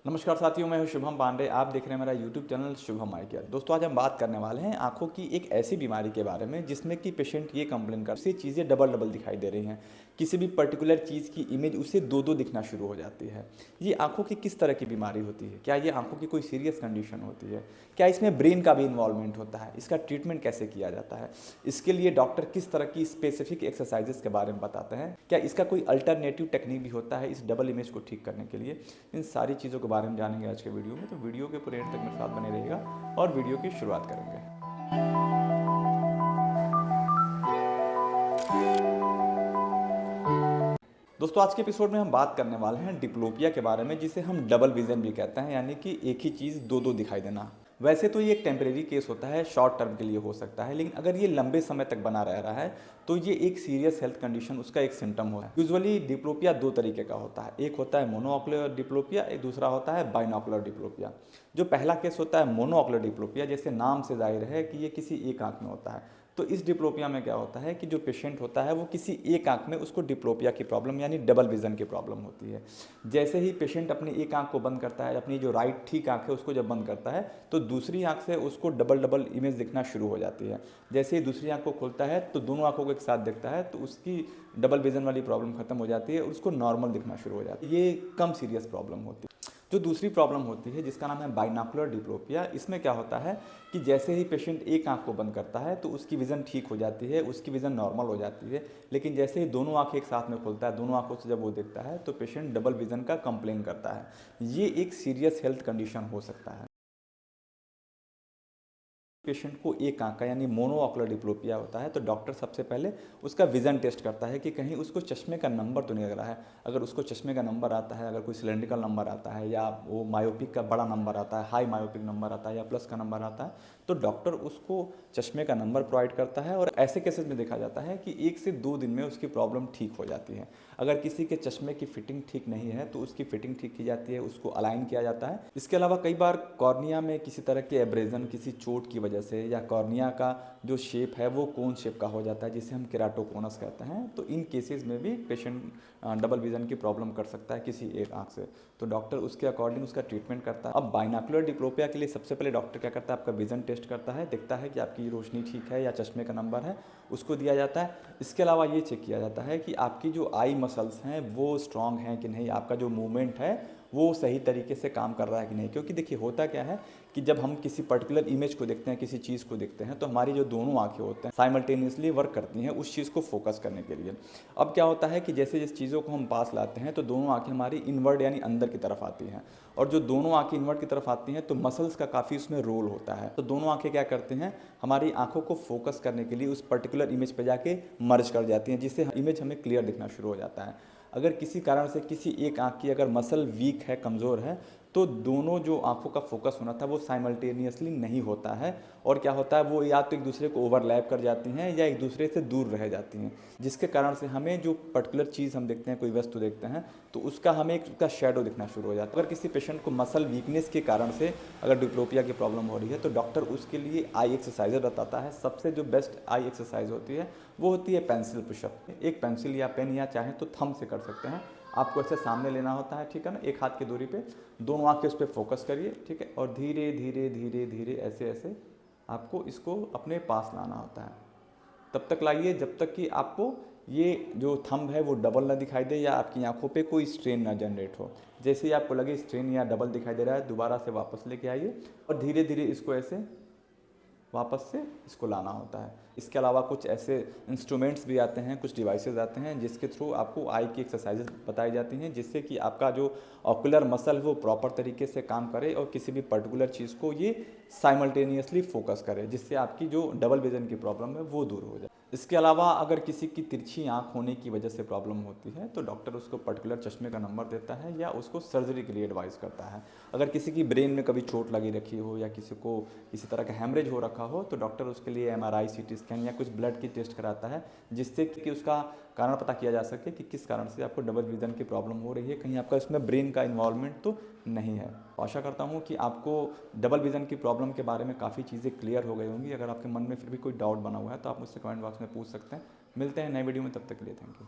नमस्कार साथियों, मैं हूं शुभम पांडे। आप देख रहे हैं मेरा यूट्यूब चैनल शुभम आई केयर। दोस्तों, आज हम बात करने वाले हैं आंखों की एक ऐसी बीमारी के बारे में जिसमें कि पेशेंट ये कंप्लेन कर से चीज़ें डबल डबल दिखाई दे रही हैं। किसी भी पर्टिकुलर चीज़ की इमेज उसे दो दो दिखना शुरू हो जाती है। ये आंखों की किस तरह की बीमारी होती है? क्या ये आंखों की कोई सीरियस कंडीशन होती है? क्या इसमें ब्रेन का भी इन्वॉल्वमेंट होता है? इसका ट्रीटमेंट कैसे किया जाता है? इसके लिए डॉक्टर किस तरह की स्पेसिफिक एक्सरसाइजेस के बारे में बताते हैं? क्या इसका कोई अल्टरनेटिव टेक्निक भी होता है इस डबल इमेज को ठीक करने के लिए? इन सारी चीज़ों के बारे में जानेंगे आज के वीडियो में। तो वीडियो के पूरे एंड तक मेरे साथ बने रहेगा और वीडियो की शुरुआत करेंगे। दोस्तों, आज के एपिसोड में हम बात करने वाले हैं डिप्लोपिया के बारे में, जिसे हम डबल विजन भी कहते हैं, यानी कि एक ही चीज़ दो दो दिखाई देना। वैसे तो ये एक टेम्परेरी केस होता है, शॉर्ट टर्म के लिए हो सकता है, लेकिन अगर ये लंबे समय तक बना रह रहा है तो ये एक सीरियस हेल्थ कंडीशन उसका एक सिम्टम होता है। यूजुअली डिप्लोपिया दो तरीके का होता है, एक होता है मोनोऑक्यूलर डिप्लोपिया, एक दूसरा होता है बाइनॉक्यूलर डिप्लोपिया। जो पहला केस होता है मोनोऑक्यूलर डिप्लोपिया, जैसे नाम से जाहिर है कि ये किसी एक आंख में होता है। तो इस डिप्लोपिया में क्या होता है कि जो पेशेंट होता है वो किसी एक आंख में उसको डिप्लोपिया की प्रॉब्लम यानी डबल विजन की प्रॉब्लम होती है। जैसे ही पेशेंट अपनी एक आंख को बंद करता है, अपनी जो राइट ठीक आंख है उसको जब बंद करता है तो दूसरी आंख से उसको डबल डबल इमेज दिखना शुरू हो जाती है। जैसे ही दूसरी आंख को खोलता है तो दोनों आंखों को एक साथ देखता है तो उसकी डबल विजन वाली प्रॉब्लम खत्म हो जाती है और उसको नॉर्मल दिखना शुरू हो जाता है। ये कम सीरियस प्रॉब्लम होती है। जो दूसरी प्रॉब्लम होती है जिसका नाम है बाइनॉक्यूलर डिप्लोपिया, इसमें क्या होता है कि जैसे ही पेशेंट एक आंख को बंद करता है तो उसकी विज़न ठीक हो जाती है, उसकी विज़न नॉर्मल हो जाती है, लेकिन जैसे ही दोनों आंखें एक साथ में खोलता है, दोनों आंखों से जब वो देखता है तो पेशेंट डबल विज़न का कंप्लेन करता है। ये एक सीरियस हेल्थ कंडीशन हो सकता है। पेशेंट को एक आंख का यानी मोनोऑक्यूलर डिप्लोपिया होता है तो डॉक्टर सबसे पहले उसका विज़न टेस्ट करता है कि कहीं उसको चश्मे का नंबर तो नहीं लग रहा है। अगर उसको चश्मे का नंबर आता है, अगर कोई सिलेंड्रिकल नंबर आता है या वो मायोपिक का बड़ा नंबर आता है, हाई मायोपिक नंबर आता है या प्लस का नंबर आता है, तो डॉक्टर उसको चश्मे का नंबर प्रोवाइड करता है। और ऐसे केसेस में देखा जाता है कि 1 से 2 दिन में उसकी प्रॉब्लम ठीक हो जाती है। अगर किसी के चश्मे की फिटिंग ठीक नहीं है तो उसकी फिटिंग ठीक की जाती है, उसको अलाइन किया जाता है। इसके अलावा कई बार कॉर्निया में किसी तरह के एब्रेजन, किसी चोट की वजह से, या कॉर्निया का जो शेप है वो कोन शेप का हो जाता है जिसे हम केराटोकोनस कहते हैं, तो इन केसेस में भी पेशेंट डबल विजन की प्रॉब्लम कर सकता है किसी एक आंख से। तो डॉक्टर उसके अकॉर्डिंग उसका ट्रीटमेंट करता है। अब बाइनॉक्यूलर डिप्लोपिया के लिए सबसे पहले डॉक्टर क्या करता है, आपका विजन टेस्ट करता है, देखता है कि आपकी रोशनी ठीक है या चश्मे का नंबर है, उसको दिया जाता है। इसके अलावा ये चेक किया जाता है कि आपकी जो आई मसल्स हैं वो स्ट्रांग हैं कि नहीं, आपका जो मूवमेंट है वो सही तरीके से काम कर रहा है कि नहीं। क्योंकि देखिए, होता क्या है कि जब हम किसी पर्टिकुलर इमेज को देखते हैं, किसी चीज़ को देखते हैं, तो हमारी जो दोनों आंखें होते हैं साइमल्टेनियसली वर्क करती हैं उस चीज़ को फोकस करने के लिए। अब क्या होता है कि जैसे जिस चीज़ों को हम पास लाते हैं तो दोनों आंखें हमारी इनवर्ड यानी अंदर की तरफ आती हैं, और जो दोनों आंखें इनवर्ड की तरफ आती हैं तो मसल्स का काफ़ी उसमें रोल होता है। तो दोनों आंखें क्या करते हैं, हमारी आंखों को फोकस करने के लिए उस पर्टिकुलर इमेज पे जाके मर्ज कर जाती हैं, जिससे इमेज हमें क्लियर दिखना शुरू हो जाता है। अगर किसी कारण से किसी एक आंख की अगर मसल वीक है, कमज़ोर है, तो दोनों जो आंखों का फोकस होना था वो साइमल्टेनियसली नहीं होता है, और क्या होता है वो या तो एक दूसरे को ओवरलैप कर जाती हैं या एक दूसरे से दूर रह जाती हैं, जिसके कारण से हमें जो पर्टिकुलर चीज़ हम देखते हैं, कोई वस्तु देखते हैं, तो उसका हमें एक उसका शेडो दिखना शुरू हो जाता है। अगर किसी पेशेंट को मसल वीकनेस के कारण से अगर डिप्लोपिया की प्रॉब्लम हो रही है तो डॉक्टर उसके लिए आई एक्सरसाइजर बताता है। सबसे जो बेस्ट आई एक्सरसाइज होती है वो होती है पेंसिल पुशअप। एक पेंसिल या पेन या चाहे तो थंब से कर सकते हैं। आपको ऐसे सामने लेना होता है, ठीक है ना, एक हाथ की दूरी पे, दोनों आंखें उस पर फोकस करिए, ठीक है, और धीरे धीरे धीरे धीरे ऐसे ऐसे आपको इसको अपने पास लाना होता है। तब तक लाइए जब तक कि आपको ये जो थंब है वो डबल ना दिखाई दे या आपकी आंखों पे कोई स्ट्रेन ना जनरेट हो। जैसे ही आपको लगे स्ट्रेन या डबल दिखाई दे रहा है, दोबारा से वापस लेके आइए और धीरे धीरे इसको ऐसे वापस से इसको लाना होता है। इसके अलावा कुछ ऐसे इंस्ट्रूमेंट्स भी आते हैं, कुछ डिवाइसेस आते हैं जिसके थ्रू आपको आई की एक्सरसाइजेज बताई जाती हैं, जिससे कि आपका जो ऑकुलर मसल वो प्रॉपर तरीके से काम करे और किसी भी पर्टिकुलर चीज़ को ये साइमल्टेनियसली फोकस करे, जिससे आपकी जो डबल विजन की प्रॉब्लम है वो दूर हो जाए। इसके अलावा अगर किसी की तिरछी आंख होने की वजह से प्रॉब्लम होती है तो डॉक्टर उसको पर्टिकुलर चश्मे का नंबर देता है या उसको सर्जरी के लिए एडवाइस करता है। अगर किसी की ब्रेन में कभी चोट लगी रखी हो या किसी को किसी तरह का हैमरेज हो रखा हो तो डॉक्टर उसके लिए एमआरआई, सीटी स्कैन या कुछ ब्लड की टेस्ट कराता है, जिससे कि उसका कारण पता किया जा सके कि किस कारण से आपको डबल विजन की प्रॉब्लम हो रही है, कहीं आपका इसमें ब्रेन का इन्वॉल्वमेंट तो नहीं है। आशा करता हूँ कि आपको डबल विजन की प्रॉब्लम के बारे में काफ़ी चीज़ें क्लियर हो गई होंगी। अगर आपके मन में फिर भी कोई डाउट बना हुआ है तो आप मुझसे कमेंट बॉक्स में पूछ सकते हैं। मिलते हैं नए वीडियो में, तब तक के लिए थैंक यू।